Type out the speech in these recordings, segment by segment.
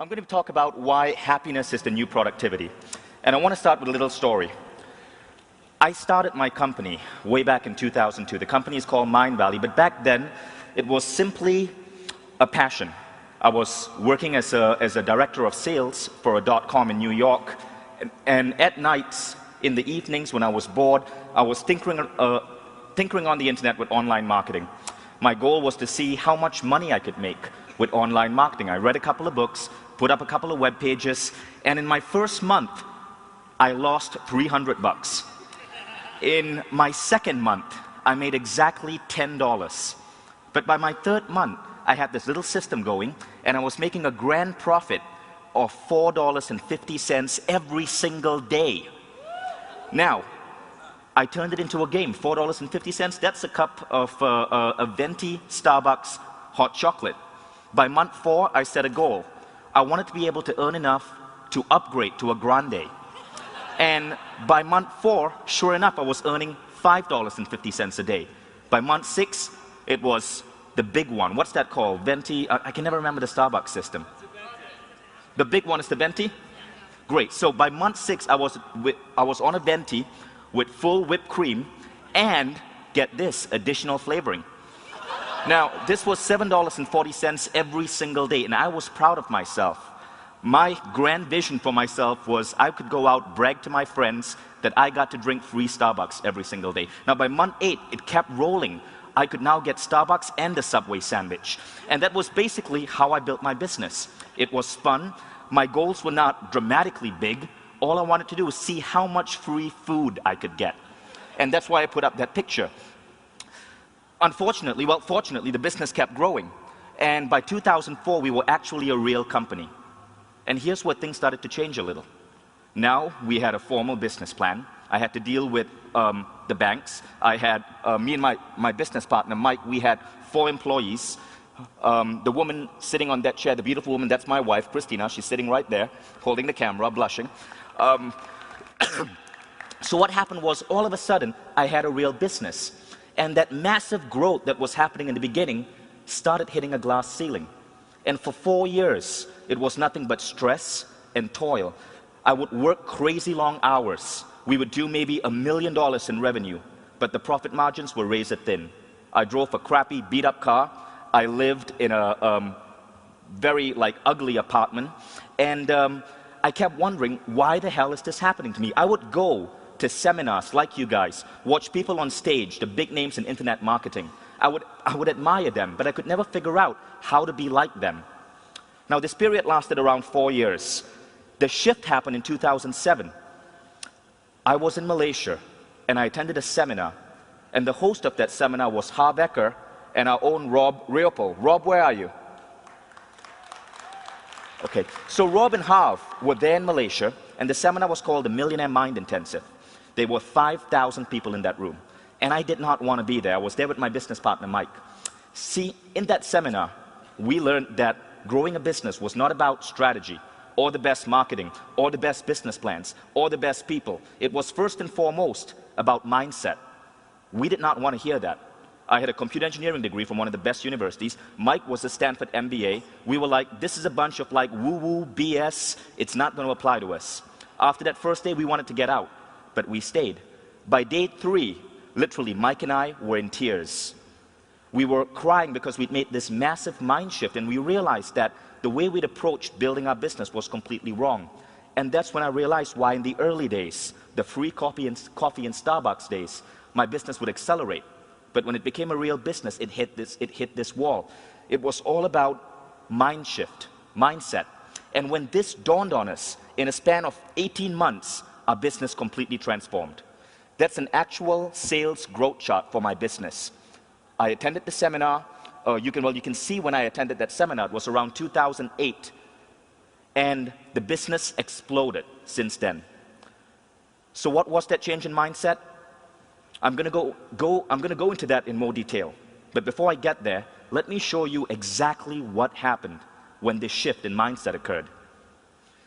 I'm going to talk about why happiness is the new productivity. And I want to start with a little story. I started my company way back in 2002. The company is called Mind Valley, but back then it was simply a passion. I was working as a director of sales for a .com in New York, and at nights, in the evenings when I was bored, I was tinkering on the internet with online marketing. My goal was to see how much money I could make with online marketing. I read a couple of books, put up a couple of web pages, and in my first month, I lost $300. In my second month, I made exactly $10. But by my third month, I had this little system going, and I was making a grand profit of $4.50 every single day. Now, I turned it into a game. $4.50, that's a cup of a venti Starbucks hot chocolate. By month 4, I set a goal. I wanted to be able to earn enough to upgrade to a grande. And by month 4, sure enough, I was earning $5.50 a day. By month 6, it was the big one. What's that called? Venti? I can never remember the Starbucks system. The big one is the venti? Great. So by month 6, I was on a venti with full whipped cream and, get this, additional flavoring. Now, this was $7.40 every single day, and I was proud of myself. My grand vision for myself was I could go out, brag to my friends that I got to drink free Starbucks every single day. Now, by month 8, it kept rolling. I could now get Starbucks and a Subway sandwich. And that was basically how I built my business. It was fun. My goals were not dramatically big. All I wanted to do was see how much free food I could get. And that's why I put up that picture. Unfortunately, well, fortunately, the business kept growing. And by 2004, we were actually a real company. And here's where things started to change a little. Now, we had a formal business plan. I had to deal with the banks. I had, me and my business partner, Mike, we had 4 employees. The woman sitting on that chair, the beautiful woman, that's my wife, Christina. She's sitting right there, holding the camera, blushing. So what happened was, all of a sudden, I had a real business. And that massive growth that was happening in the beginning started hitting a glass ceiling. And for 4 years, it was nothing but stress and toil. I would work crazy long hours. We would do maybe $1 million in revenue, but the profit margins were razor thin. I drove a crappy, beat-up car. I lived in a very ugly apartment, and I kept wondering, why the hell is this happening to me? I would go to seminars like you guys, watch people on stage, the big names in internet marketing. I would admire them, but I could never figure out how to be like them. Now, this period lasted around 4 years. The shift happened in 2007. I was in Malaysia, and I attended a seminar, and the host of that seminar was Harv Eker and our own Rob Riopel. Rob, where are you? Okay, so Rob and Harv were there in Malaysia, and the seminar was called the Millionaire Mind Intensive. There were 5,000 people in that room, and I did not want to be there. I was there with my business partner, Mike. See, in that seminar, we learned that growing a business was not about strategy, or the best marketing, or the best business plans, or the best people. It was first and foremost about mindset. We did not want to hear that. I had a computer engineering degree from one of the best universities. Mike was a Stanford MBA. We were like, this is a bunch of woo-woo BS. It's not going to apply to us. After that first day, we wanted to get out, but we stayed. By day 3, literally, Mike and I were in tears. We were crying because we'd made this massive mind shift, and we realized that the way we'd approached building our business was completely wrong. And that's when I realized why in the early days, the free coffee and Starbucks days, my business would accelerate. But when it became a real business, it hit this wall. It was all about mind shift, mindset. And when this dawned on us, in a span of 18 months, our business completely transformed. That's an actual sales growth chart for my business. I attended the seminar. You can see when I attended that seminar, it was around 2008. And the business exploded since then. So what was that change in mindset? I'm going to go into that in more detail. But before I get there, let me show you exactly what happened when this shift in mindset occurred.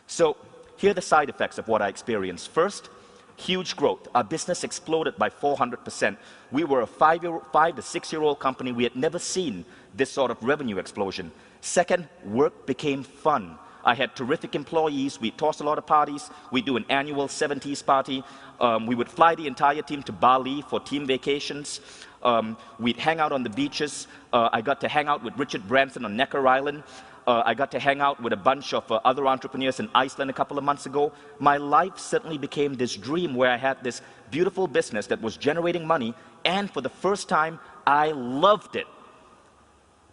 So here are the side effects of what I experienced. First, huge growth. Our business exploded by 400%. We were a 5 to 6-year-old company. We had never seen this sort of revenue explosion. Second, work became fun. I had terrific employees. We tossed a lot of parties. We do an annual 70s party. We would fly the entire team to Bali for team vacations. We'd hang out on the beaches. I got to hang out with Richard Branson on Necker Island. I got to hang out with a bunch of other entrepreneurs in Iceland a couple of months ago. My life suddenly became this dream where I had this beautiful business that was generating money, and for the first time, I loved it.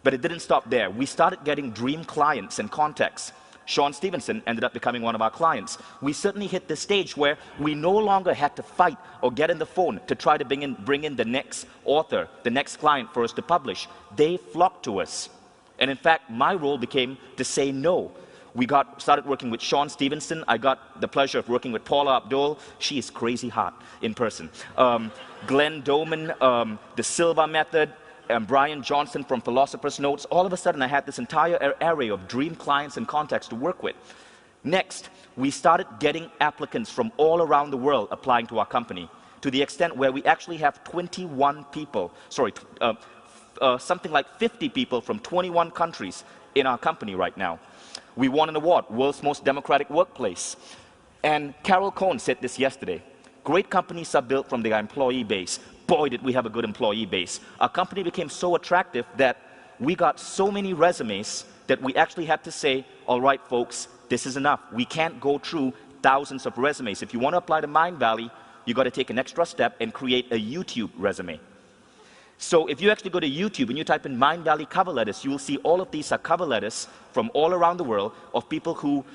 But it didn't stop there. We started getting dream clients and contacts. Sean Stevenson ended up becoming one of our clients. We certainly hit the stage where we no longer had to fight or get in the phone to try to bring in the next author, the next client for us to publish. They flocked to us. And in fact, my role became to say no. We started working with Sean Stevenson. I got the pleasure of working with Paula Abdul. She is crazy hot in person. Glenn Doman, the Silva Method, and Brian Johnson from Philosopher's Notes. All of a sudden, I had this entire array of dream clients and contacts to work with. Next, we started getting applicants from all around the world applying to our company, to the extent where we actually have 21 people, something like 50 people from 21 countries in our company right now. We won an award, World's Most Democratic Workplace. And Carol Cohn said this yesterday, great companies are built from their employee base. Boy, did we have a good employee base. Our company became so attractive that we got so many resumes that we actually had to say, all right, folks, this is enough. We can't go through thousands of resumes. If you want to apply to Mindvalley, you got to take an extra step and create a YouTube resume. So if you actually go to YouTube and you type in Mindvalley cover letters, you will see all of these are cover letters from all around the world of people who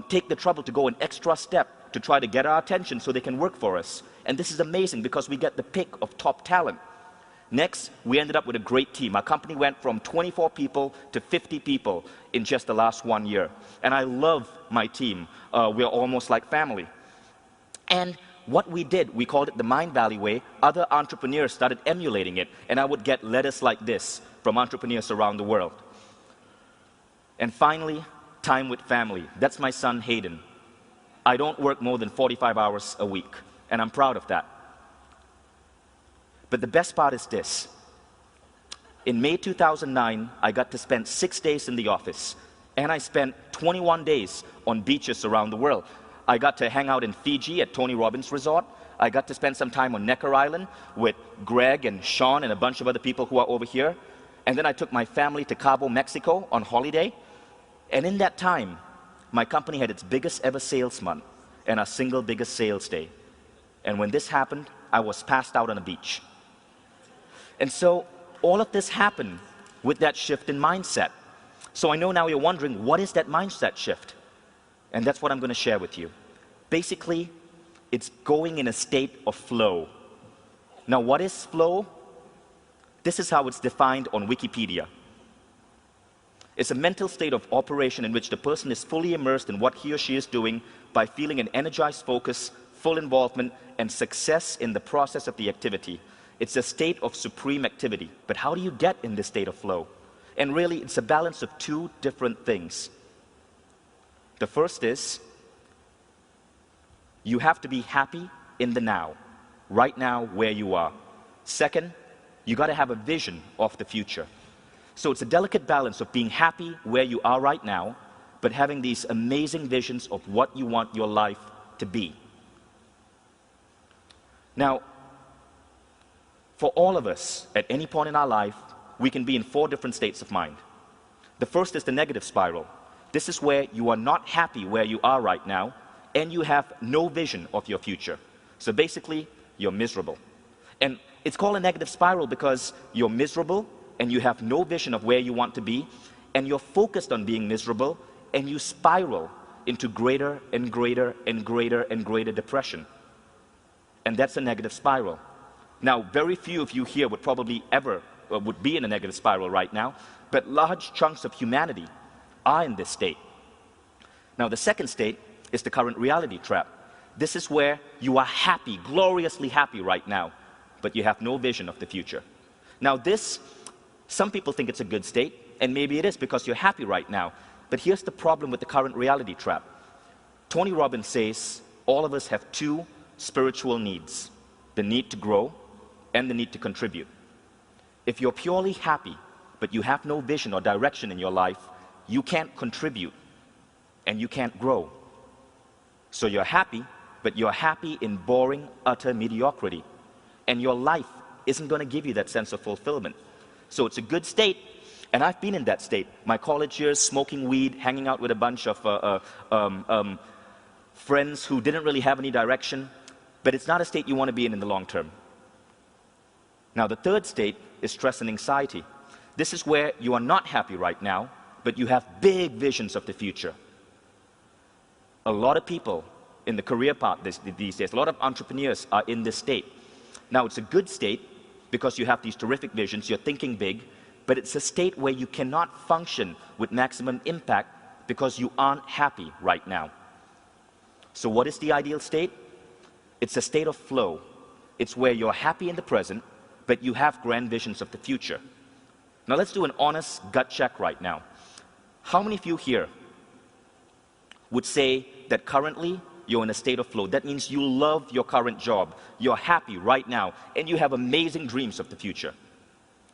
take the trouble to go an extra step to try to get our attention so they can work for us. And this is amazing because we get the pick of top talent. Next, we ended up with a great team. Our company went from 24 people to 50 people in just the last 1 year. And I love my team. We're almost like family. And what we did, we called it the Mindvalley way. Other entrepreneurs started emulating it. And I would get letters like this from entrepreneurs around the world. And finally, time with family. That's my son, Hayden. I don't work more than 45 hours a week. And I'm proud of that. But the best part is this. In May 2009, I got to spend 6 days in the office. And I spent 21 days on beaches around the world. I got to hang out in Fiji at Tony Robbins Resort. I got to spend some time on Necker Island with Greg and Sean and a bunch of other people who are over here. And then I took my family to Cabo, Mexico on holiday. And in that time, my company had its biggest ever sales month and our single biggest sales day. And when this happened, I was passed out on a beach. And so all of this happened with that shift in mindset. So I know now you're wondering, what is that mindset shift? And that's what I'm going to share with you. Basically, it's going in a state of flow. Now, what is flow? This is how it's defined on Wikipedia. It's a mental state of operation in which the person is fully immersed in what he or she is doing by feeling an energized focus, full involvement, and success in the process of the activity. It's a state of supreme activity. But how do you get in this state of flow? And really, it's a balance of two different things. The first is, you have to be happy in the now, right now where you are. Second, you got to have a vision of the future. So it's a delicate balance of being happy where you are right now, but having these amazing visions of what you want your life to be. Now, for all of us, at any point in our life, we can be in 4 different states of mind. The first is the negative spiral. This is where you are not happy where you are right now, and you have no vision of your future. So basically, you're miserable. And it's called a negative spiral because you're miserable, and you have no vision of where you want to be, and you're focused on being miserable, and you spiral into greater and greater and greater and greater depression. And that's a negative spiral. Now, very few of you here would probably ever would be in a negative spiral right now, but large chunks of humanity are in this state. Now, the second state is the current reality trap. This is where you are happy, gloriously happy right now, but you have no vision of the future. Now, this, some people think it's a good state, and maybe it is because you're happy right now. But here's the problem with the current reality trap. Tony Robbins says all of us have 2 spiritual needs: the need to grow and the need to contribute. If you're purely happy, but you have no vision or direction in your life, you can't contribute. and you can't grow. So you're happy, but you're happy in boring, utter mediocrity. And your life isn't going to give you that sense of fulfillment. So it's a good state, and I've been in that state. My college years, smoking weed, hanging out with a bunch of friends who didn't really have any direction, but it's not a state you want to be in the long term. Now, the third state is stress and anxiety. This is where you are not happy right now, but you have big visions of the future. A lot of people in the career path these days, a lot of entrepreneurs are in this state. Now, it's a good state because you have these terrific visions, you're thinking big, but it's a state where you cannot function with maximum impact because you aren't happy right now. So what is the ideal state? It's a state of flow. It's where you're happy in the present, but you have grand visions of the future. Now let's do an honest gut check right now. How many of you here would say that currently you're in a state of flow? That means you love your current job, you're happy right now, and you have amazing dreams of the future.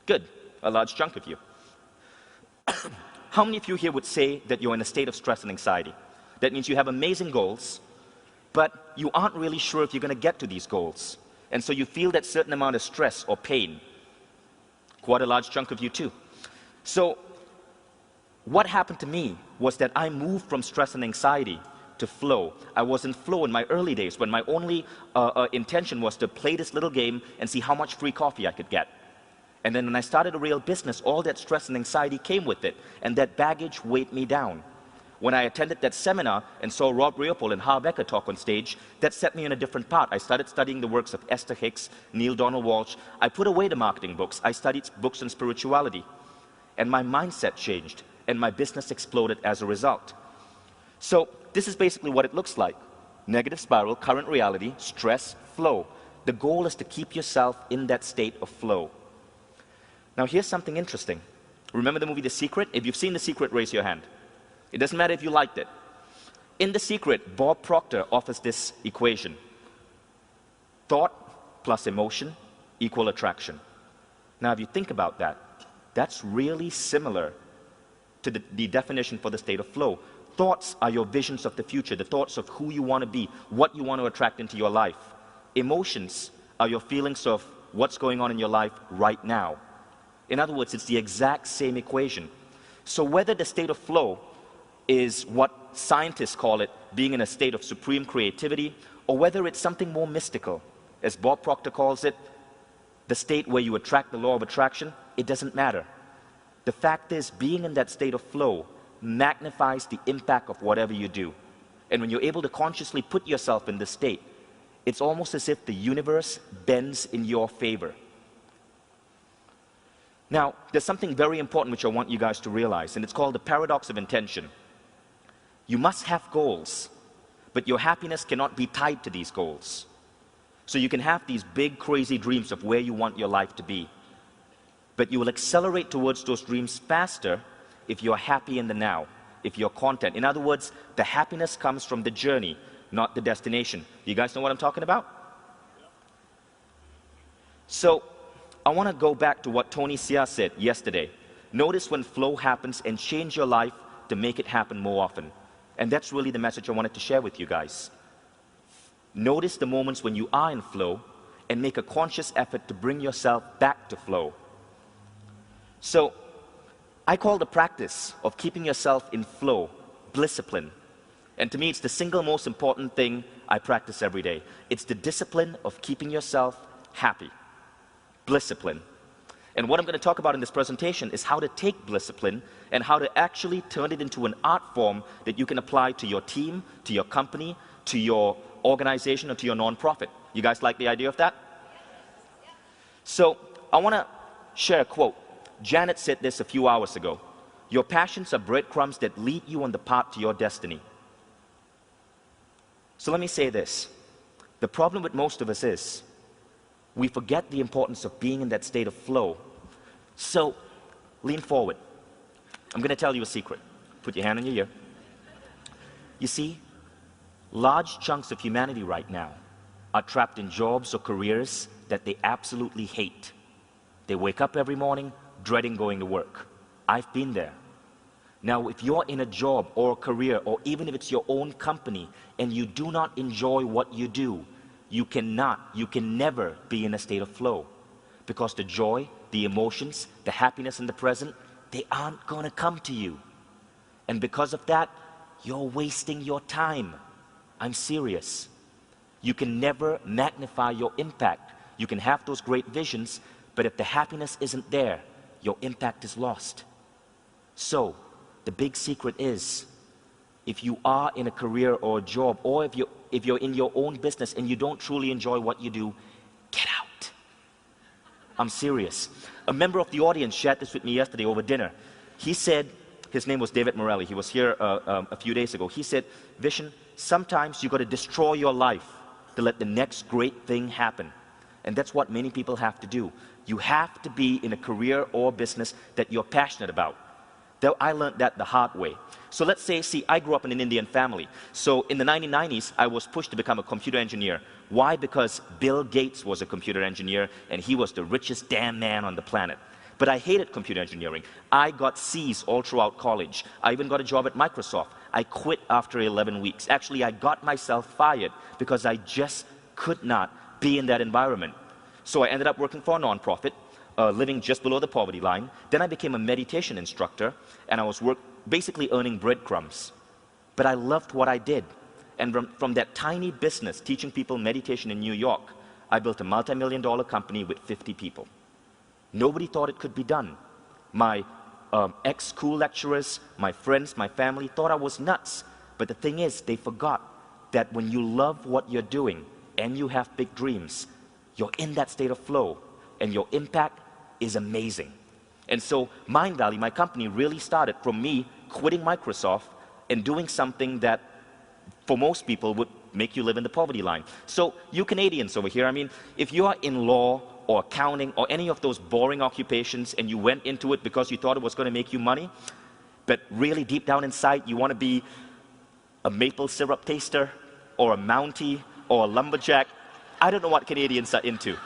Good, a large chunk of you. How many of you here would say that you're in a state of stress and anxiety? That means you have amazing goals, but you aren't really sure if you're going to get to these goals. And so you feel that certain amount of stress or pain. Quite a large chunk of you too. So what happened to me was that I moved from stress and anxiety to flow. I was in flow in my early days when my only intention was to play this little game and see how much free coffee I could get. And then when I started a real business, all that stress and anxiety came with it, and that baggage weighed me down. When I attended that seminar and saw Rob Leopold and Har Becker talk on stage, that set me on a different path. I started studying the works of Esther Hicks, Neil Donald Walsh. I put away the marketing books. I studied books on spirituality. And my mindset changed, and my business exploded as a result. So this is basically what it looks like. Negative spiral, current reality, stress, flow. The goal is to keep yourself in that state of flow. Now here's something interesting. Remember the movie The Secret? If you've seen The Secret, raise your hand. It doesn't matter if you liked it. In The Secret, Bob Proctor offers this equation. Thought plus emotion equal attraction. Now if you think about that, that's really similar to the definition for the state of flow. Thoughts are your visions of the future, the thoughts of who you want to be, what you want to attract into your life. Emotions are your feelings of what's going on in your life right now. In other words, it's the exact same equation. So whether the state of flow is what scientists call it, being in a state of supreme creativity, or whether it's something more mystical, as Bob Proctor calls it, the state where you attract the law of attraction, it doesn't matter. The fact is, being in that state of flow magnifies the impact of whatever you do. And when you're able to consciously put yourself in this state, it's almost as if the universe bends in your favor. Now, there's something very important which I want you guys to realize, and it's called the paradox of intention. You must have goals, but your happiness cannot be tied to these goals. So you can have these big, crazy dreams of where you want your life to be, but you will accelerate towards those dreams faster if you're happy in the now, if you're content. In other words, the happiness comes from the journey, not the destination. You guys know what I'm talking about? So I want to go back to what Tony Sia said yesterday. Notice when flow happens and change your life to make it happen more often. And that's really the message I wanted to share with you guys. Notice the moments when you are in flow and make a conscious effort to bring yourself back to flow. So I call the practice of keeping yourself in flow discipline. And to me, it's the single most important thing I practice every day. It's the discipline of keeping yourself happy. Discipline. And what I'm going to talk about in this presentation is how to take discipline and how to actually turn it into an art form that you can apply to your team, to your company, to your organization, or to your nonprofit. You guys like the idea of that? So I want to share a quote. Janet said this a few hours ago. Your passions are breadcrumbs that lead you on the path to your destiny. So let me say this. The problem with most of us is we forget the importance of being in that state of flow. So lean forward. I'm going to tell you a secret. Put your hand on your ear. You see, large chunks of humanity right now are trapped in jobs or careers that they absolutely hate. They wake up every morning dreading going to work. I've been there. Now, if you're in a job or a career, or even if it's your own company, and you do not enjoy what you do, you can never be in a state of flow. Because the joy, the emotions, the happiness in the present, they aren't going to come to you. And because of that, you're wasting your time. I'm serious. You can never magnify your impact. You can have those great visions, but if the happiness isn't there, your impact is lost. So, the big secret is, if you are in a career or a job, or if you're in your own business and you don't truly enjoy what you do, get out. I'm serious. A member of the audience shared this with me yesterday over dinner. He said, his name was David Morelli, he was here a few days ago. He said, Vishen, sometimes you got to destroy your life to let the next great thing happen. And that's what many people have to do. You have to be in a career or business that you're passionate about. I learned that the hard way. So let's say, I grew up in an Indian family. So in the 1990s, I was pushed to become a computer engineer. Why? Because Bill Gates was a computer engineer, and he was the richest damn man on the planet. But I hated computer engineering. I got C's all throughout college. I even got a job at Microsoft. I quit after 11 weeks. Actually, I got myself fired because I just could not be in that environment. So I ended up working for a nonprofit, living just below the poverty line. Then I became a meditation instructor, and I was basically earning breadcrumbs. But I loved what I did. And from that tiny business, teaching people meditation in New York, I built a multi-million-dollar company with 50 people. Nobody thought it could be done. My ex-school lecturers, my friends, my family thought I was nuts. But the thing is, they forgot that when you love what you're doing and you have big dreams, you're in that state of flow, and your impact is amazing. And so Mind Valley, my company, really started from me quitting Microsoft and doing something that for most people would make you live in the poverty line. So you Canadians over here, I mean, if you are in law or accounting or any of those boring occupations and you went into it because you thought it was going to make you money, but really deep down inside you want to be a maple syrup taster or a Mountie or a lumberjack, I don't know what Canadians are into.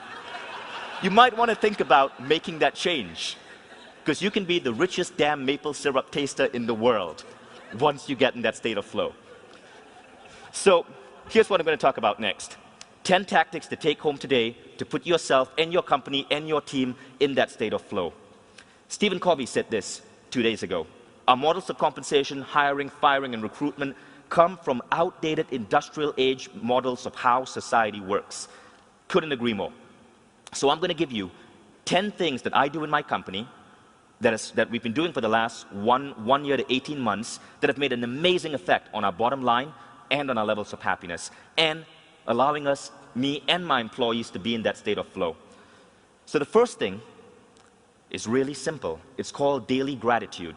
You might want to think about making that change, because you can be the richest damn maple syrup taster in the world once you get in that state of flow. So here's what I'm going to talk about next. 10 tactics to take home today to put yourself and your company and your team in that state of flow. Stephen Covey said this 2 days ago. Our models of compensation, hiring, firing, and recruitment come from outdated industrial age models of how society works. Couldn't agree more. So I'm going to give you 10 things that I do in my company that we've been doing for the last one year to 18 months that have made an amazing effect on our bottom line and on our levels of happiness, and allowing us, me and my employees, to be in that state of flow. So the first thing is really simple. It's called daily gratitude.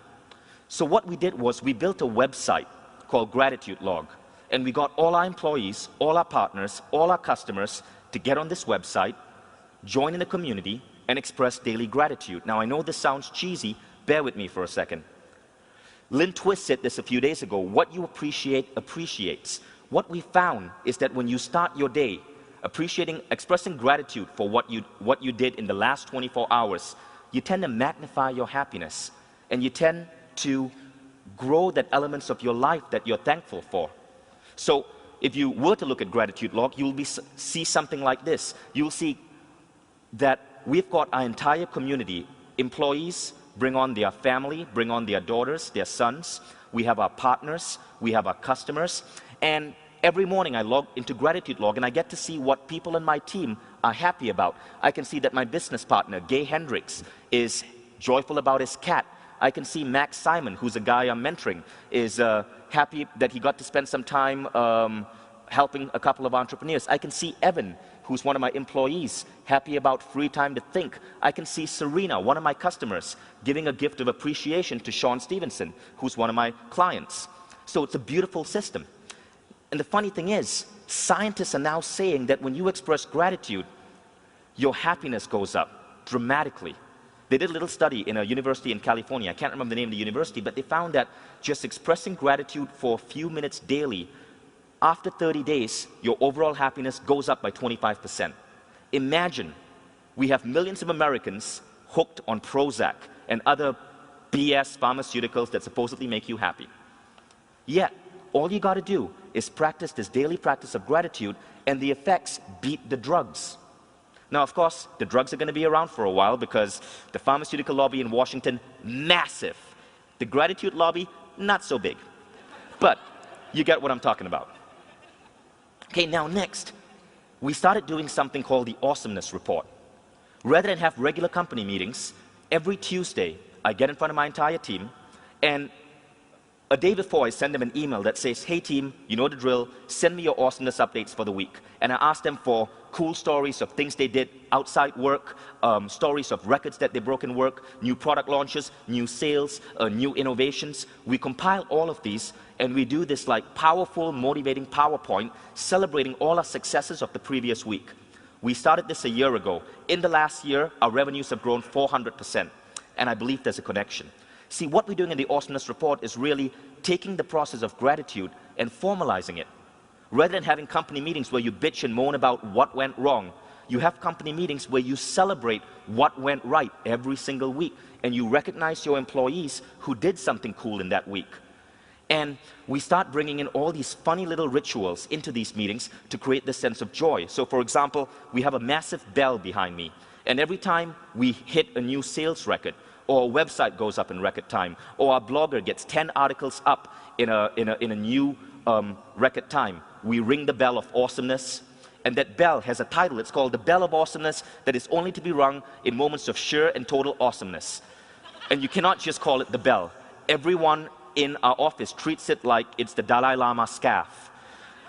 So what we did was we built a website called Gratitude Log, and we got all our employees, all our partners, all our customers to get on this website, join in a community, and express daily gratitude. Now I know this sounds cheesy, bear with me for a second. Lynn Twist said this a few days ago, what you appreciate appreciates. What we found is that when you start your day expressing gratitude for what you did in the last 24 hours, you tend to magnify your happiness, and you tend to grow that elements of your life that you're thankful for. So if you were to look at Gratitude Log, you'll see something like this. You'll see that we've got our entire community, employees bring on their family, bring on their daughters, their sons. We have our partners, we have our customers, and every morning I log into Gratitude Log and I get to see what people in my team are happy about. I can see that my business partner, Gay Hendricks, is joyful about his cat. I can see Max Simon, who's a guy I'm mentoring, is happy that he got to spend some time helping a couple of entrepreneurs. I can see Evan, who's one of my employees, happy about free time to think. I can see Serena, one of my customers, giving a gift of appreciation to Sean Stevenson, who's one of my clients. So it's a beautiful system. And the funny thing is, scientists are now saying that when you express gratitude, your happiness goes up dramatically. They did a little study in a university in California. I can't remember the name of the university, but they found that just expressing gratitude for a few minutes daily, after 30 days, your overall happiness goes up by 25%. Imagine we have millions of Americans hooked on Prozac and other BS pharmaceuticals that supposedly make you happy. Yet, all you got to do is practice this daily practice of gratitude, and the effects beat the drugs. Now, of course, the drugs are going to be around for a while because the pharmaceutical lobby in Washington, massive. The gratitude lobby, not so big. But you get what I'm talking about. Okay, now next, we started doing something called the Awesomeness Report. Rather than have regular company meetings, every Tuesday, I get in front of my entire team, and a day before, I send them an email that says, hey team, you know the drill, send me your awesomeness updates for the week. And I ask them for cool stories of things they did outside work, stories of records that they broke in work, new product launches, new sales, new innovations. We compile all of these, and we do this like powerful, motivating PowerPoint, celebrating all our successes of the previous week. We started this a year ago. In the last year, our revenues have grown 400%, and I believe there's a connection. See, what we're doing in the Awesomeness Report is really taking the process of gratitude and formalizing it. Rather than having company meetings where you bitch and moan about what went wrong, you have company meetings where you celebrate what went right every single week, and you recognize your employees who did something cool in that week. And we start bringing in all these funny little rituals into these meetings to create this sense of joy. So for example, we have a massive bell behind me, and every time we hit a new sales record, or a website goes up in record time, or our blogger gets 10 articles up in a new record time, we ring the bell of awesomeness, and that bell has a title. It's called the Bell of Awesomeness, that is only to be rung in moments of sheer and total awesomeness. And you cannot just call it the bell. Everyone in our office treats it like it's the Dalai Lama scarf.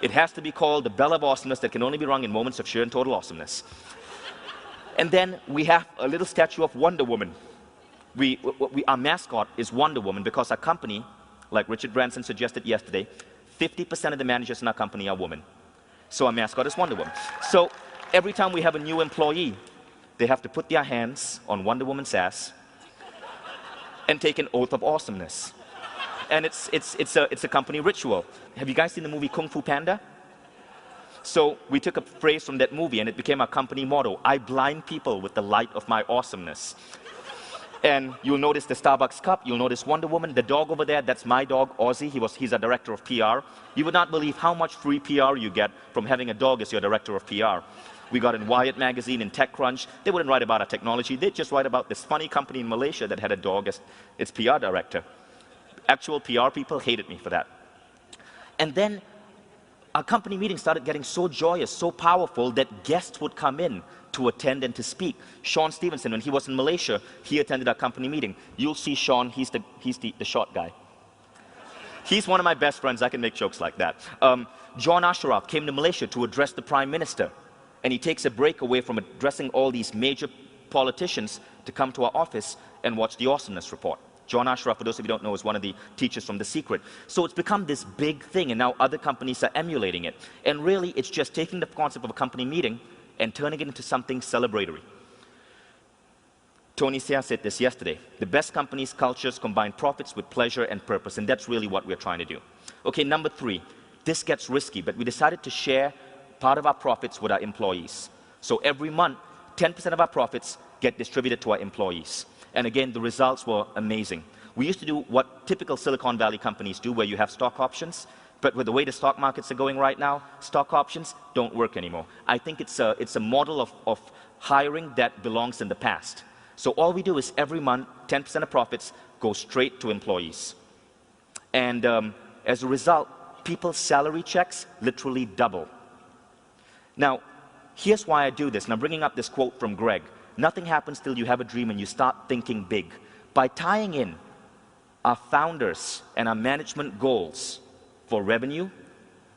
It has to be called the Bell of Awesomeness that can only be rung in moments of sheer and total awesomeness. And then we have a little statue of Wonder Woman. Our mascot is Wonder Woman because our company, like Richard Branson suggested yesterday, 50% of the managers in our company are women. So our mascot is Wonder Woman. So every time we have a new employee, they have to put their hands on Wonder Woman's ass and take an oath of awesomeness. And it's a company ritual. Have you guys seen the movie Kung Fu Panda? So we took a phrase from that movie and it became our company motto. I blind people with the light of my awesomeness. And you'll notice the Starbucks cup, you'll notice Wonder Woman, the dog over there, that's my dog, Ozzy, he's our director of PR. You would not believe how much free PR you get from having a dog as your director of PR. We got in Wired magazine, in TechCrunch. They wouldn't write about our technology, they'd just write about this funny company in Malaysia that had a dog as its PR director. Actual PR people hated me for that. And then our company meeting started getting so joyous, so powerful that guests would come in to attend and to speak. Sean Stevenson, when he was in Malaysia, he attended our company meeting. You'll see Sean, he's the short guy. He's one of my best friends, I can make jokes like that. John Ashraf came to Malaysia to address the Prime Minister, and he takes a break away from addressing all these major politicians to come to our office and watch the Awesomeness Report. John Ashraf, for those of you who don't know, is one of the teachers from The Secret. So it's become this big thing, and now other companies are emulating it. And really, it's just taking the concept of a company meeting and turning it into something celebratory. Tony Xia said this yesterday. The best companies' cultures combine profits with pleasure and purpose, and that's really what we're trying to do. Okay, number 3. This gets risky, but we decided to share part of our profits with our employees. So every month, 10% of our profits get distributed to our employees. And again, the results were amazing. We used to do what typical Silicon Valley companies do, where you have stock options. But with the way the stock markets are going right now, stock options don't work anymore. I think it's a model of hiring that belongs in the past. So all we do is every month, 10% of profits go straight to employees. And as a result, people's salary checks literally double. Now, here's why I do this. And I'm bringing up this quote from Greg. Nothing happens till you have a dream and you start thinking big. By tying in our founders and our management goals for revenue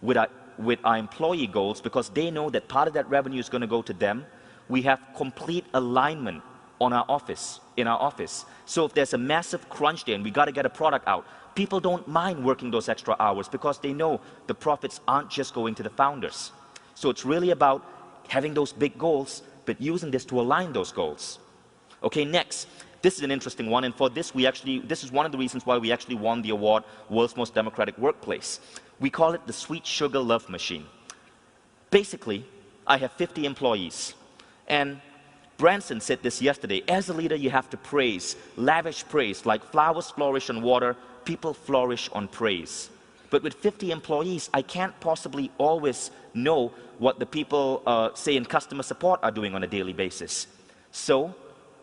with our employee goals, because they know that part of that revenue is going to go to them, we have complete alignment on our office, in our office. So if there's a massive crunch day and we got to get a product out, people don't mind working those extra hours because they know the profits aren't just going to the founders. So it's really about having those big goals, but using this to align those goals. Okay, next. This is an interesting one, and for this, this is one of the reasons why we actually won the award, World's Most Democratic Workplace. We call it the Sweet Sugar Love Machine. Basically, I have 50 employees, and Branson said this yesterday, as a leader you have to praise, lavish praise, like flowers flourish on water, people flourish on praise. But with 50 employees, I can't possibly always know what the people, say in customer support, are doing on a daily basis. So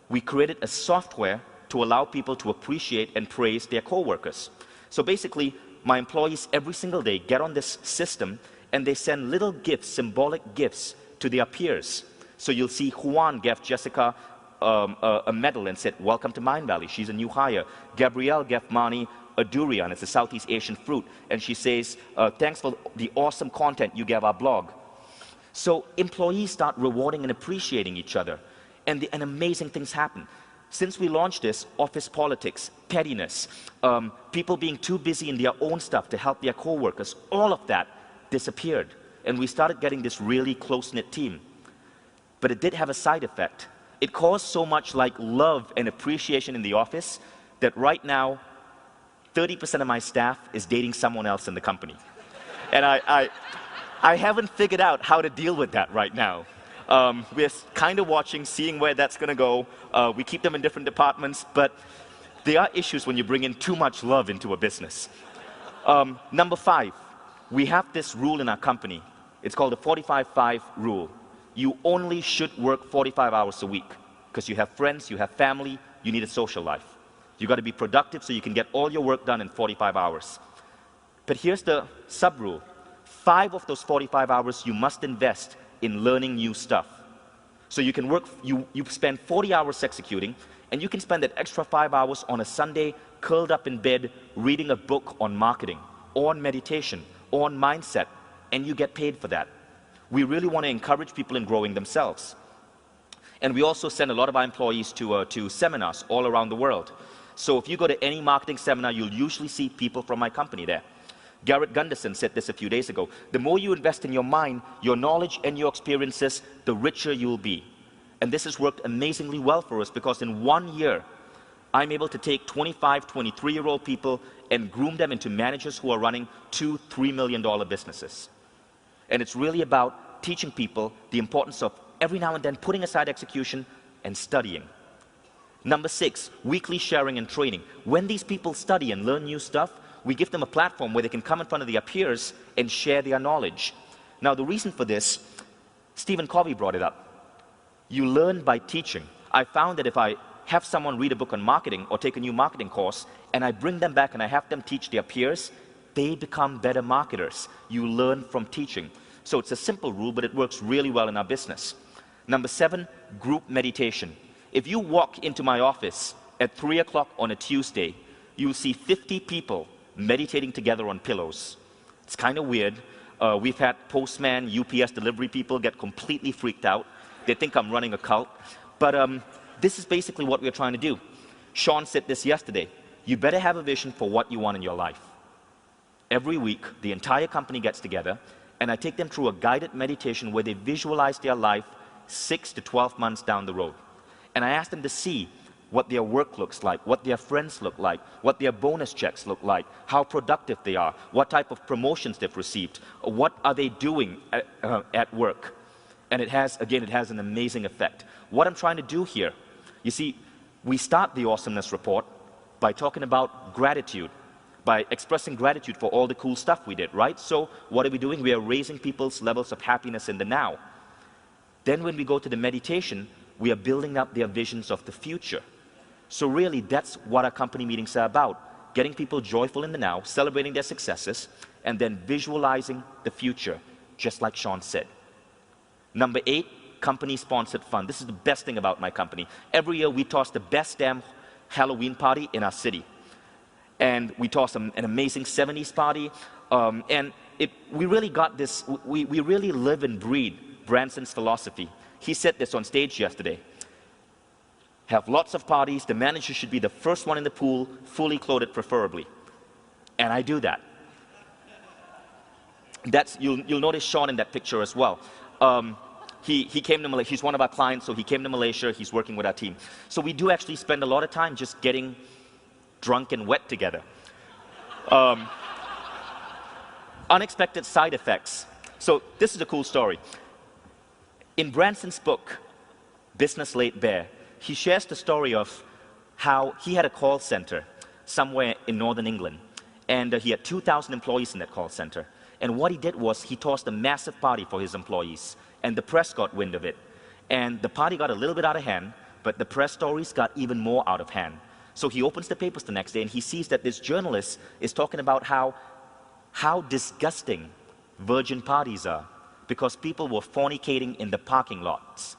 we created a software to allow people to appreciate and praise their coworkers. So basically, my employees every single day get on this system and they send little gifts, symbolic gifts to their peers. So you'll see Juan gave Jessica a medal and said, welcome to Mind Valley, she's a new hire. Gabrielle gave Mani a durian, it's a Southeast Asian fruit, and she says, thanks for the awesome content you gave our blog. So employees start rewarding and appreciating each other, and amazing things happen. Since we launched this, office politics, pettiness, people being too busy in their own stuff to help their coworkers, all of that disappeared. And we started getting this really close-knit team. But it did have a side effect. It caused so much like love and appreciation in the office that right now, 30% of my staff is dating someone else in the company. And I haven't figured out how to deal with that right now. We're kind of watching, seeing where that's going to go. We keep them in different departments, but there are issues when you bring in too much love into a business. Number 5, we have this rule in our company. It's called the 45-5 rule. You only should work 45 hours a week because you have friends, you have family, you need a social life. You got to be productive so you can get all your work done in 45 hours. But here's the sub-rule. 5 of those 45 hours you must invest in learning new stuff. So you can work, you spend 40 hours executing, and you can spend that extra 5 hours on a Sunday curled up in bed reading a book on marketing, or on meditation, or on mindset, and you get paid for that. We really want to encourage people in growing themselves. And we also send a lot of our employees to seminars all around the world. So if you go to any marketing seminar, you'll usually see people from my company there. Garrett Gunderson said this a few days ago. The more you invest in your mind, your knowledge and your experiences, the richer you'll be. And this has worked amazingly well for us because in 1 year, I'm able to take 25, 23-year-old people and groom them into managers who are running $2, $3 million businesses. And it's really about teaching people the importance of every now and then putting aside execution and studying. Number 6, weekly sharing and training. When these people study and learn new stuff, we give them a platform where they can come in front of their peers and share their knowledge. Now the reason for this, Stephen Covey brought it up. You learn by teaching. I found that if I have someone read a book on marketing or take a new marketing course and I bring them back and I have them teach their peers, they become better marketers. You learn from teaching. So it's a simple rule, but it works really well in our business. Number 7, group meditation. If you walk into my office at 3 o'clock on a Tuesday, you'll see 50 people meditating together on pillows. It's kind of weird. We've had postman, UPS delivery people get completely freaked out. They think I'm running a cult. But this is basically what we're trying to do. Sean said this yesterday. You better have a vision for what you want in your life. Every week, the entire company gets together, and I take them through a guided meditation where they visualize their life 6 to 12 months down the road. And I ask them to see what their work looks like, what their friends look like, what their bonus checks look like, how productive they are, what type of promotions they've received, what are they doing at work. And it has an amazing effect. What I'm trying to do here, you see, we start the awesomeness report by talking about gratitude, by expressing gratitude for all the cool stuff we did, right? So what are we doing? We are raising people's levels of happiness in the now. Then when we go to the meditation, we are building up their visions of the future. So really, that's what our company meetings are about. Getting people joyful in the now, celebrating their successes, and then visualizing the future, just like Sean said. Number 8, company-sponsored fun. This is the best thing about my company. Every year, we toss the best damn Halloween party in our city. And we toss an amazing 70s party. We really got this, we really live and breathe Branson's philosophy. He said this on stage yesterday. Have lots of parties. The manager should be the first one in the pool, fully clothed preferably. And I do that. You'll notice Sean in that picture as well. He came to Malaysia. He's one of our clients, so he came to Malaysia. He's working with our team. So we do actually spend a lot of time just getting drunk and wet together. Unexpected side effects. So this is a cool story. In Branson's book, business laid bare. He shares the story of how he had a call center somewhere in northern England, and he had 2,000 employees in that call center. And what he did was he tossed a massive party for his employees, and the press got wind of it. And the party got a little bit out of hand, but the press stories got even more out of hand. So he opens the papers the next day and he sees that this journalist is talking about how disgusting virgin parties are because people were fornicating in the parking lots.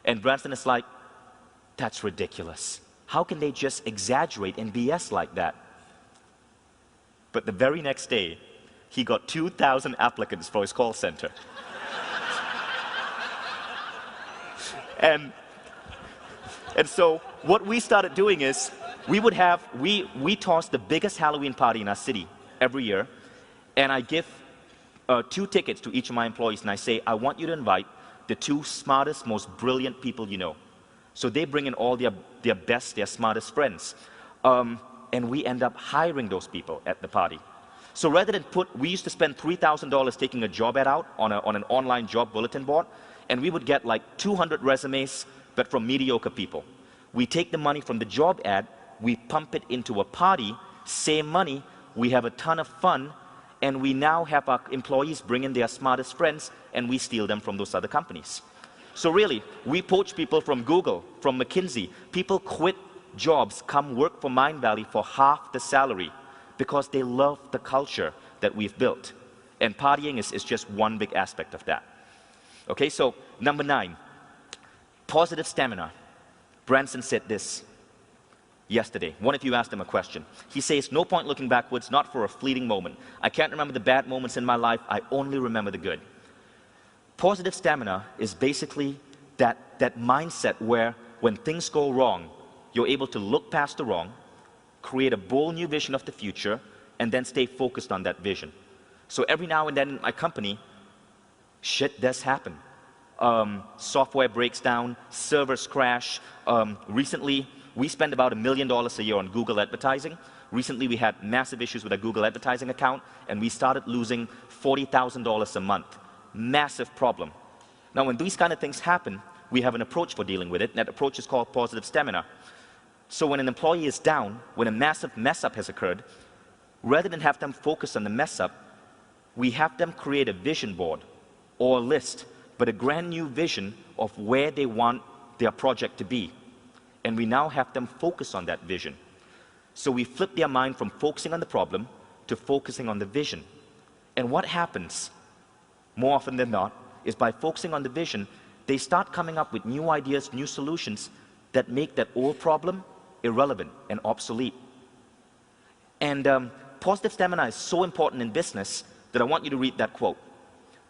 And Branson is like, that's ridiculous. How can they just exaggerate and BS like that? But the very next day, he got 2,000 applicants for his call center. And so what we started doing is we toss the biggest Halloween party in our city every year, and I give 2 tickets to each of my employees, and I say, I want you to invite the 2 smartest, most brilliant people you know. So they bring in all their best, their smartest friends. And we end up hiring those people at the party. So rather than we used to spend $3,000 taking a job ad out on an online job bulletin board, and we would get like 200 resumes, but from mediocre people. We take the money from the job ad, we pump it into a party, same money, we have a ton of fun, and we now have our employees bring in their smartest friends, and we steal them from those other companies. So really, we poach people from Google, from McKinsey. People quit jobs, come work for Mindvalley for half the salary because they love the culture that we've built. And partying is just one big aspect of that. Okay, so number 9, positive stamina. Branson said this yesterday. One of you asked him a question. He says, no point looking backwards, not for a fleeting moment. I can't remember the bad moments in my life, I only remember the good. Positive stamina is basically that mindset where when things go wrong, you're able to look past the wrong, create a bold new vision of the future, and then stay focused on that vision. So every now and then in my company, shit does happen. Software breaks down, servers crash. Recently, we spend about $1 million a year on Google advertising. Recently, we had massive issues with a Google advertising account, and we started losing $40,000 a month. Massive problem. Now, when these kind of things happen, we have an approach for dealing with it, and that approach is called positive stamina. So when an employee is down, when a massive mess-up has occurred, rather than have them focus on the mess-up, we have them create a vision board or a list, but a brand new vision of where they want their project to be. And we now have them focus on that vision. So we flip their mind from focusing on the problem to focusing on the vision. And what happens, more often than not, is by focusing on the vision, they start coming up with new ideas, new solutions that make that old problem irrelevant and obsolete. And positive stamina is so important in business that I want you to read that quote.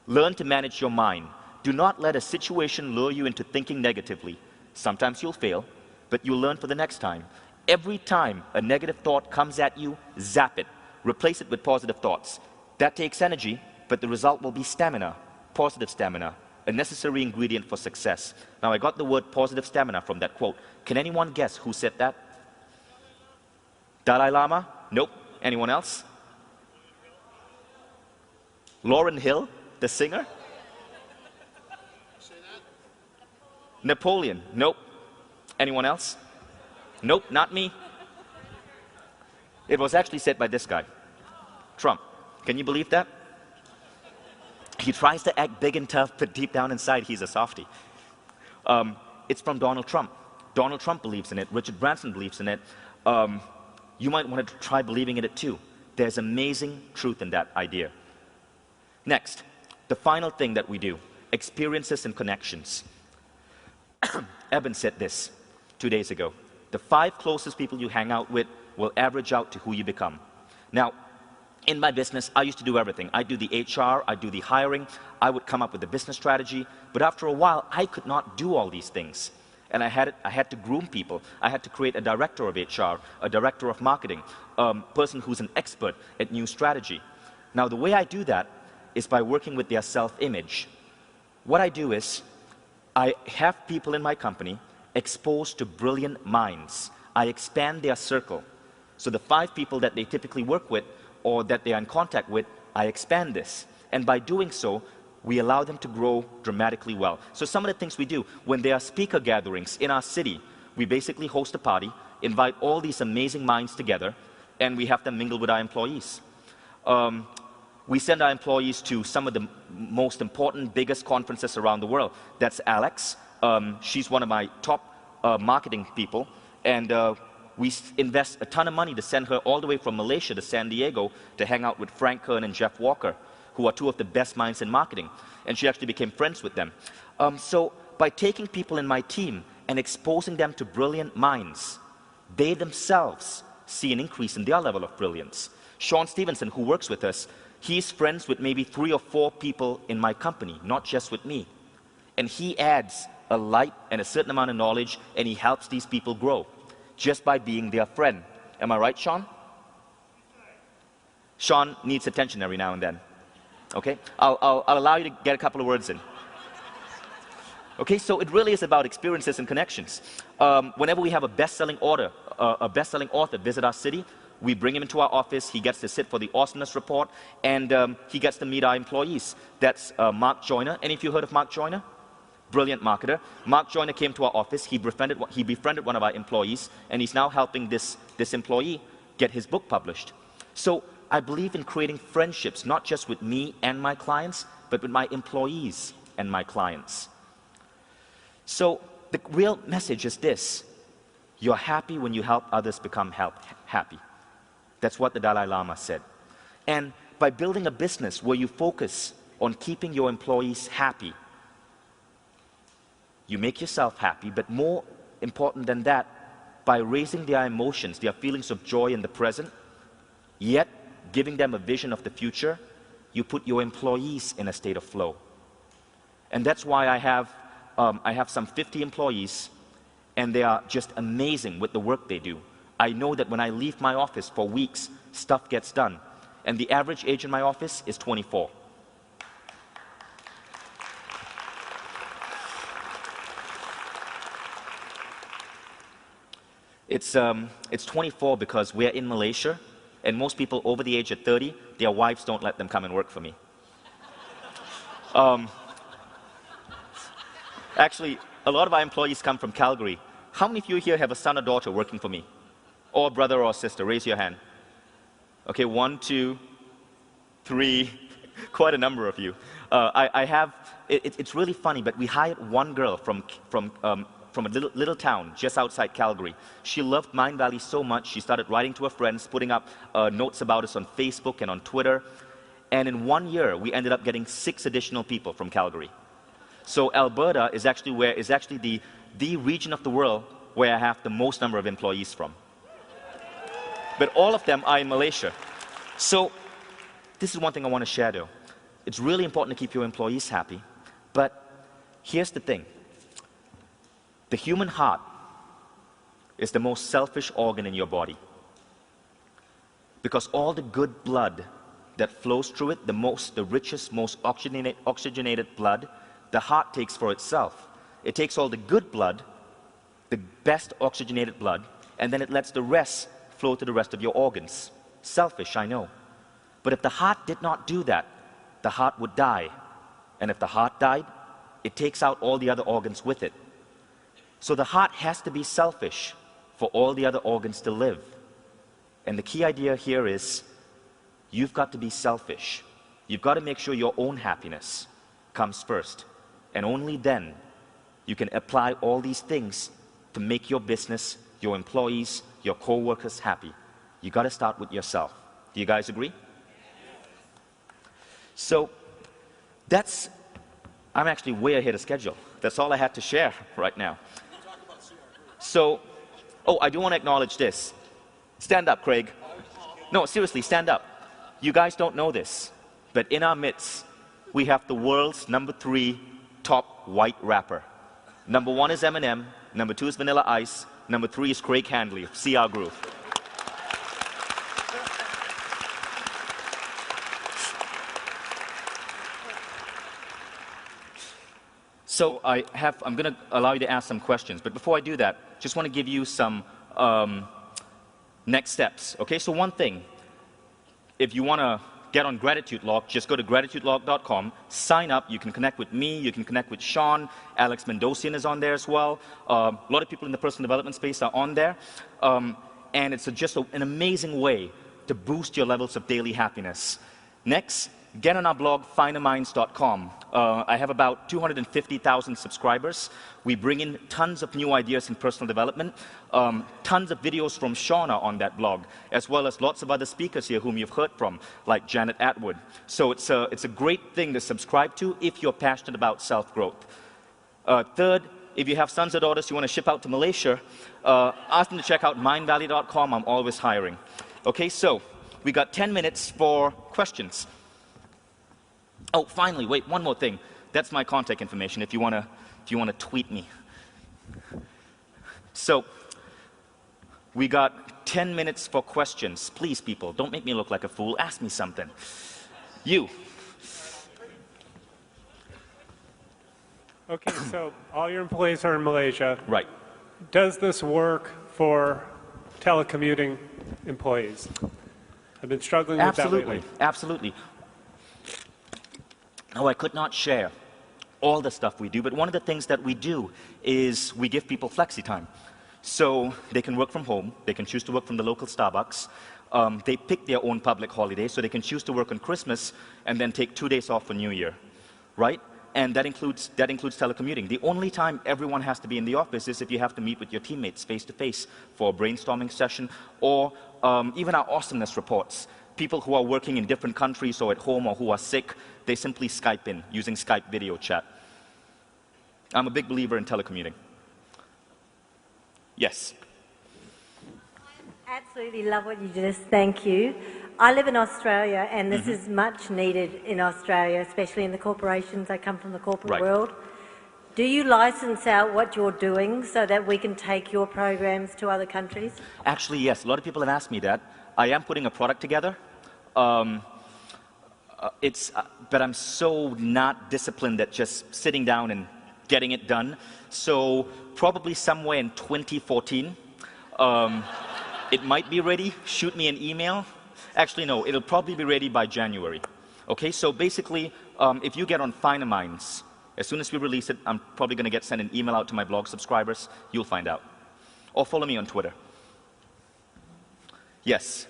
Learn to manage your mind. Do not let a situation lure you into thinking negatively. Sometimes you'll fail, but you'll learn for the next time. Every time a negative thought comes at you, zap it. Replace it with positive thoughts. That takes energy, but the result will be stamina, positive stamina, a necessary ingredient for success. Now, I got the word positive stamina from that quote. Can anyone guess who said that? Dalai Lama? Nope. Anyone else? Lauryn Hill, the singer? Napoleon? Nope. Anyone else? Nope, not me. It was actually said by this guy, Trump. Can you believe that? He tries to act big and tough, but deep down inside, he's a softie. It's from Donald Trump. Donald Trump believes in it. Richard Branson believes in it. You might want to try believing in it too. There's amazing truth in that idea. Next, the final thing that we do, experiences and connections. Eben said this 2 days ago. The 5 closest people you hang out with will average out to who you become. Now, in my business, I used to do everything. I do the HR, I do the hiring, I would come up with a business strategy, but after a while, I could not do all these things. And I had to groom people. I had to create a director of HR, a director of marketing, person who's an expert at new strategy. Now, the way I do that is by working with their self-image. What I do is, I have people in my company exposed to brilliant minds. I expand their circle. So the 5 people that they typically work with or that they are in contact with, I expand this. And by doing so, we allow them to grow dramatically well. So some of the things we do, when there are speaker gatherings in our city, we basically host a party, invite all these amazing minds together, and we have them mingle with our employees. We send our employees to some of the most important, biggest conferences around the world. That's Alex. She's one of my top marketing people, and we invest a ton of money to send her all the way from Malaysia to San Diego to hang out with Frank Kern and Jeff Walker, who are two of the best minds in marketing. And she actually became friends with them. So by taking people in my team and exposing them to brilliant minds, they themselves see an increase in their level of brilliance. Sean Stevenson, who works with us, he's friends with maybe 3 or 4 people in my company, not just with me. And he adds a light and a certain amount of knowledge, and he helps these people grow just by being their friend. Am I right, Sean? Sean needs attention every now and then. Okay? I'll allow you to get a couple of words in. Okay, so it really is about experiences and connections. Whenever we have a best-selling author visit our city, we bring him into our office. He gets to sit for the awesomeness report, and he gets to meet our employees. That's Mark Joyner. Any of you heard of Mark Joyner? Brilliant marketer. Mark Joyner came to our office. He befriended one of our employees, and he's now helping this employee get his book published. So I believe in creating friendships, not just with me and my clients, but with my employees and my clients. So the real message is this: you're happy when you help others become happy. That's what the Dalai Lama said. And by building a business where you focus on keeping your employees happy, you make yourself happy, but more important than that, by raising their emotions, their feelings of joy in the present, yet giving them a vision of the future, you put your employees in a state of flow. And that's why I have some 50 employees, and they are just amazing with the work they do. I know that when I leave my office for weeks, stuff gets done. And the average age in my office is 24. It's 24 because we're in Malaysia, and most people over the age of 30, their wives don't let them come and work for me. Actually, a lot of our employees come from Calgary. How many of you here have a son or daughter working for me? Or a brother or a sister? Raise your hand. Okay, 1, 2, 3, quite a number of you. It's really funny, but we hired one girl from a little town just outside Calgary. She loved Mind Valley so much, she started writing to her friends, putting up notes about us on Facebook and on Twitter. And in 1 year, we ended up getting 6 additional people from Calgary. So Alberta is actually the region of the world where I have the most number of employees from. But all of them are in Malaysia. So this is one thing I want to share though. It's really important to keep your employees happy, but here's the thing. The human heart is the most selfish organ in your body, because all the good blood that flows through it, the richest, most oxygenated blood, the heart takes for itself. It takes all the good blood, the best oxygenated blood, and then it lets the rest flow to the rest of your organs. Selfish, I know. But if the heart did not do that, the heart would die. And if the heart died, it takes out all the other organs with it. So the heart has to be selfish for all the other organs to live. And the key idea here is, you've got to be selfish. You've got to make sure your own happiness comes first. And only then you can apply all these things to make your business, your employees, your co-workers happy. You got to start with yourself. Do you guys agree? So I'm actually way ahead of schedule. That's all I had to share right now. So, I do want to acknowledge this. Stand up, Craig. No, seriously, stand up. You guys don't know this, but in our midst, we have the world's number 3 top white rapper. Number 1 is Eminem, number 2 is Vanilla Ice, number 3 is Craig Handley of CR Group. So I'm going to allow you to ask some questions, but before I do that, just want to give you some next steps. Okay, so one thing, if you want to get on Gratitude Log, just go to gratitudelog.com, sign up. You can connect with me, you can connect with Sean. Alex Mendocian is on there as well. A lot of people in the personal development space are on there. And it's just an amazing way to boost your levels of daily happiness. Next, get on our blog, finderminds.com. I have about 250,000 subscribers. We bring in tons of new ideas in personal development. Tons of videos from Shauna on that blog, as well as lots of other speakers here whom you've heard from, like Janet Atwood. So it's a great thing to subscribe to if you're passionate about self-growth. Third, if you have sons or daughters you want to ship out to Malaysia, ask them to check out mindvalley.com. I'm always hiring. Okay, so we got 10 minutes for questions. Oh, finally, wait, one more thing. That's my contact information if you want to tweet me. So, we got 10 minutes for questions. Please, people, don't make me look like a fool. Ask me something. You. Okay, so all your employees are in Malaysia. Right. Does this work for telecommuting employees? I've been struggling with that lately. Absolutely. Oh, I could not share all the stuff we do, but one of the things that we do is we give people flexi time. So they can work from home, they can choose to work from the local Starbucks, they pick their own public holiday, so they can choose to work on Christmas and then take 2 days off for New Year, right? And that includes telecommuting. The only time everyone has to be in the office is if you have to meet with your teammates face-to-face for a brainstorming session, or even our awesomeness reports. People who are working in different countries or at home or who are sick, they simply Skype in using Skype video chat. I'm a big believer in telecommuting. Yes? I absolutely love what you just, thank you. I live in Australia and this is much needed in Australia, especially in the corporations. I come from the corporate world. Do you license out what you're doing so that we can take your programs to other countries? Actually, yes. A lot of people have asked me that. I am putting a product together. But I'm so not disciplined at just sitting down and getting it done. So probably somewhere in 2014, it might be ready. Shoot me an email. Actually, no, it'll probably be ready by January. Okay, so basically, if you get on Finer Minds, as soon as we release it, I'm probably going to send an email out to my blog subscribers. You'll find out. Or follow me on Twitter. Yes?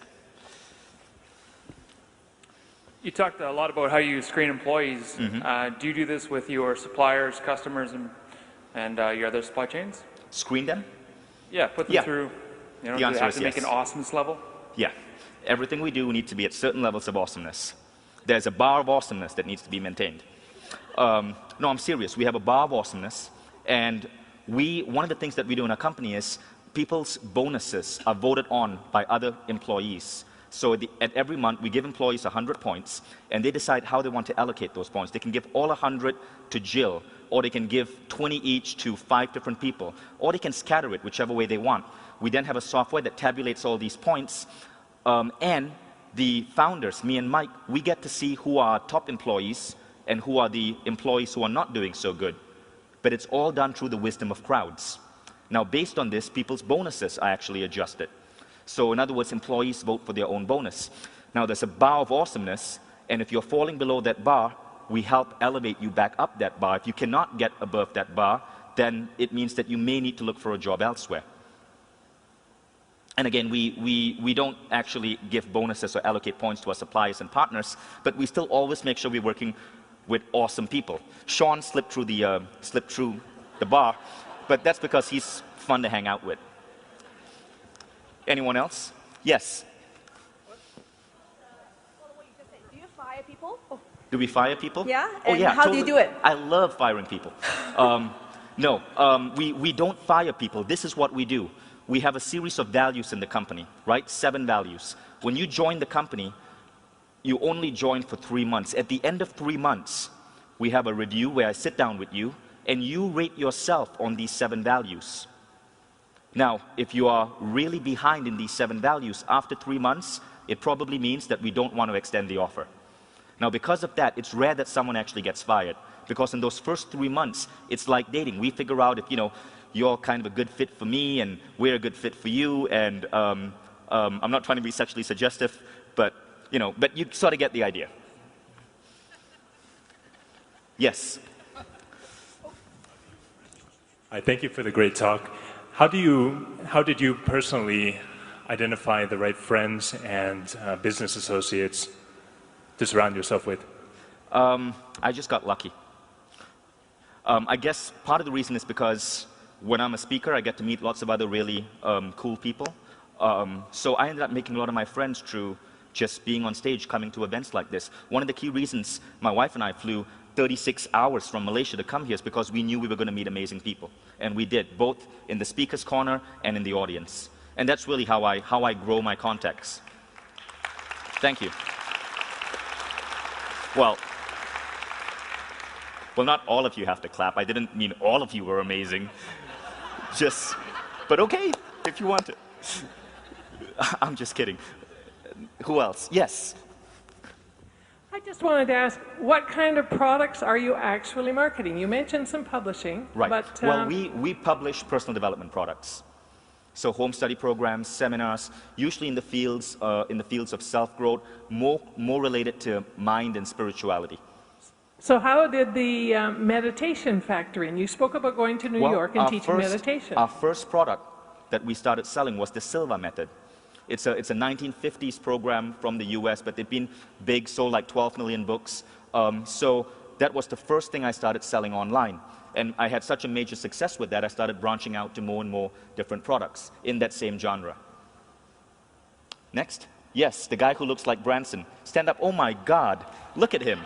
You talked a lot about how you screen employees. Do you do this with your suppliers, customers, and your other supply chains? Screen them? Yeah, put them through. You know, do they have to make an awesomeness level? Yeah. Everything we do needs to be at certain levels of awesomeness. There's a bar of awesomeness that needs to be maintained. No, I'm serious. We have a bar of awesomeness, and one of the things that we do in our company is people's bonuses are voted on by other employees. So at every month, we give employees 100 points, and they decide how they want to allocate those points. They can give all 100 to Jill, or they can give 20 each to 5 different people, or they can scatter it whichever way they want. We then have a software that tabulates all these points, and the founders, me and Mike, we get to see who are top employees and who are the employees who are not doing so good. But it's all done through the wisdom of crowds. Now, based on this, people's bonuses are actually adjusted. So in other words, employees vote for their own bonus. Now, there's a bar of awesomeness, and if you're falling below that bar, we help elevate you back up that bar. If you cannot get above that bar, then it means that you may need to look for a job elsewhere. And again, we don't actually give bonuses or allocate points to our suppliers and partners, but we still always make sure we're working with awesome people. Sean slipped through the bar, but that's because he's fun to hang out with. Anyone else? Yes? Do you fire people? Do we fire people? Yeah? Oh, and yeah, how totally. do you do it? I love firing people. No, we don't fire people. This is what we do. We have a series of values in the company, right? 7 values. When you join the company, you only join for 3 months. At the end of 3 months, we have a review where I sit down with you, and you rate yourself on these 7 values. Now, if you are really behind in these 7 values, after 3 months, it probably means that we don't want to extend the offer. Now, because of that, it's rare that someone actually gets fired, because in those first 3 months, it's like dating. We figure out if, you're kind of a good fit for me, and we're a good fit for you, and I'm not trying to be sexually suggestive, but you know, but you sort of get the idea. Yes. I thank you for the great talk. How did you personally identify the right friends and business associates to surround yourself with? I just got lucky. I guess part of the reason is because when I'm a speaker, I get to meet lots of other really cool people. So I ended up making a lot of my friends through just being on stage, coming to events like this. One of the key reasons my wife and I flew 36 hours from Malaysia to come here is because we knew we were going to meet amazing people. And we did, both in the speaker's corner and in the audience. And that's really how I grow my contacts. Thank you. Well, not all of you have to clap. I didn't mean all of you were amazing. Just, but okay, if you want it. I'm just kidding. Who else? Yes. I just wanted to ask, what kind of products are you actually marketing? You mentioned some publishing. Right. But, well, we publish personal development products. So home study programs, seminars, usually in the fields of self-growth, more related to mind and spirituality. So how did the meditation factor in? You spoke about going to New York and teaching meditation. Our first product that we started selling was the Silva method. It's a 1950s program from the US, but they've been big, sold like 12 million books. So that was the first thing I started selling online. And I had such a major success with that, I started branching out to more and more different products in that same genre. Next. Yes, the guy who looks like Branson. Stand up. Oh my God, look at him.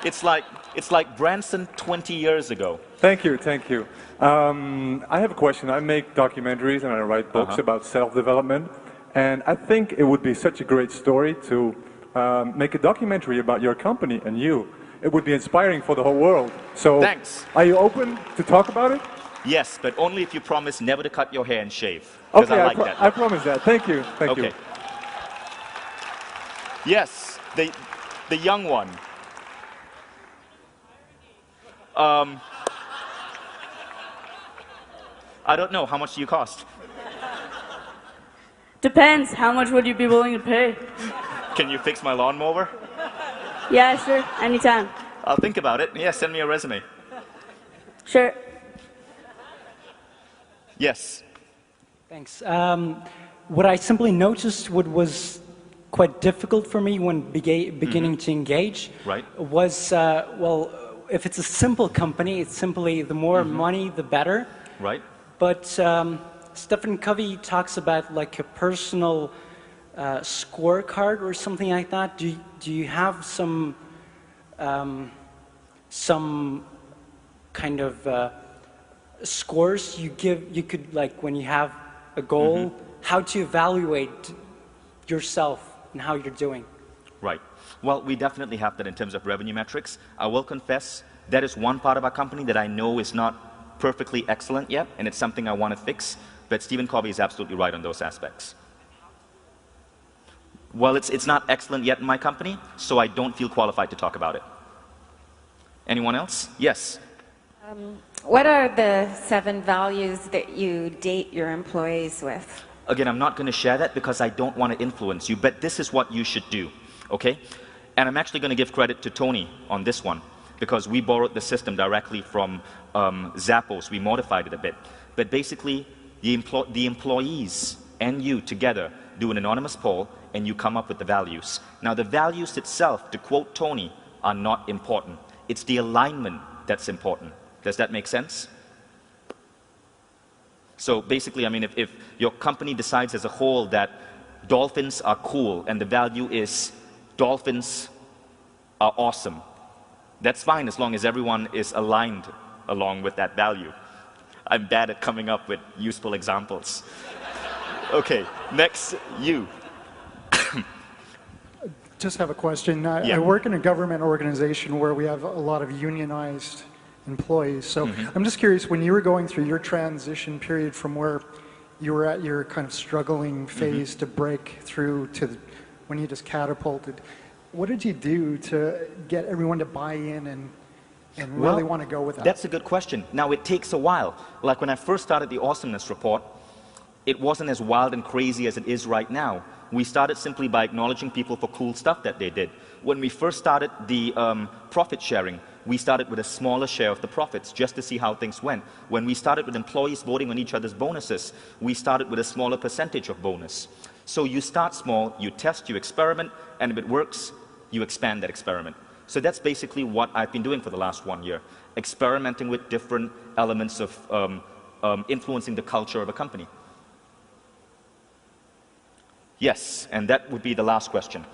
It's like Branson 20 years ago. Thank you, thank you. I have a question. I make documentaries and I write books about self-development. And I think it would be such a great story to make a documentary about your company and you. It would be inspiring for the whole world. So, thanks. Are you open to talk about it? Yes, but only if you promise never to cut your hair and shave. Okay, I like that. I promise that. Thank you. Thank you. Yes, the young one. I don't know. How much do you cost? Depends. How much would you be willing to pay? Can you fix my lawnmower? Yeah, sure. Anytime. I'll think about it. Yeah, send me a resume. Sure. Yes. Thanks. What I simply noticed was quite difficult for me when beginning to engage was, well, if it's a simple company, it's simply the more money, the better. Right. But Stephen Covey talks about like a personal scorecard or something like that. Do you have some kind of scores you could, like, when you have a goal, how to evaluate yourself and how you're doing? Right. Well, we definitely have that in terms of revenue metrics. I will confess that is one part of our company that I know is not perfectly excellent yet, and it's something I want to fix. But Stephen Covey is absolutely right on those aspects. Well, it's not excellent yet in my company, so I don't feel qualified to talk about it. Anyone else? Yes. What are the 7 values that you date your employees with? Again, I'm not going to share that because I don't want to influence you, but this is what you should do, okay? And I'm actually going to give credit to Tony on this one because we borrowed the system directly from Zappos. We modified it a bit. But basically, the employees and you together do an anonymous poll and you come up with the values. Now, the values itself, to quote Tony, are not important. It's the alignment that's important. Does that make sense? So basically, I mean, if your company decides as a whole that dolphins are cool and the value is dolphins are awesome, that's fine as long as everyone is aligned along with that value. I'm bad at coming up with useful examples. Okay, next, you. Just have a question. I work in a government organization where we have a lot of unionized employees. So I'm just curious, when you were going through your transition period from where you were at your kind of struggling phase to break through to when you just catapulted, what did you do to get everyone to buy in and really want to go with that? That's a good question. Now, it takes a while. Like when I first started the Awesomeness Report, it wasn't as wild and crazy as it is right now. We started simply by acknowledging people for cool stuff that they did. When we first started the profit sharing, we started with a smaller share of the profits just to see how things went. When we started with employees voting on each other's bonuses, we started with a smaller percentage of bonus. So you start small, you test, you experiment, and if it works, you expand that experiment. So that's basically what I've been doing for the last 1 year, experimenting with different elements of influencing the culture of a company. Yes, and that would be the last question.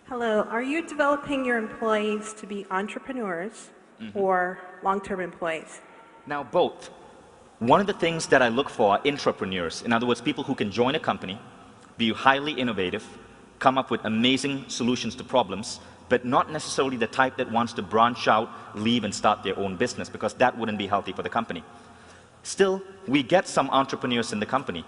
Hello, are you developing your employees to be entrepreneurs or long-term employees? Now, both. One of the things that I look for are intrapreneurs. In other words, people who can join a company, be highly innovative, come up with amazing solutions to problems, but not necessarily the type that wants to branch out, leave, and start their own business, because that wouldn't be healthy for the company. Still, we get some entrepreneurs in the company.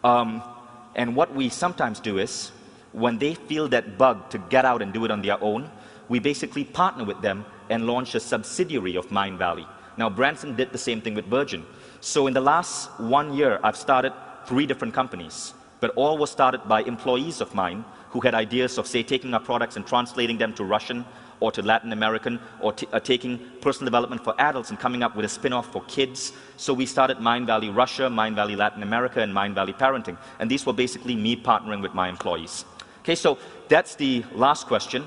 And what we sometimes do is, when they feel that bug to get out and do it on their own, we basically partner with them and launch a subsidiary of Mindvalley. Now, Branson did the same thing with Virgin. So in the last 1 year, I've started 3 different companies, but all were started by employees of mine who had ideas of, say, taking our products and translating them to Russian or to Latin American, or taking personal development for adults and coming up with a spin-off for kids. So we started Mindvalley Russia, Mindvalley Latin America, and Mindvalley Parenting. And these were basically me partnering with my employees. Okay, so that's the last question.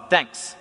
Thanks.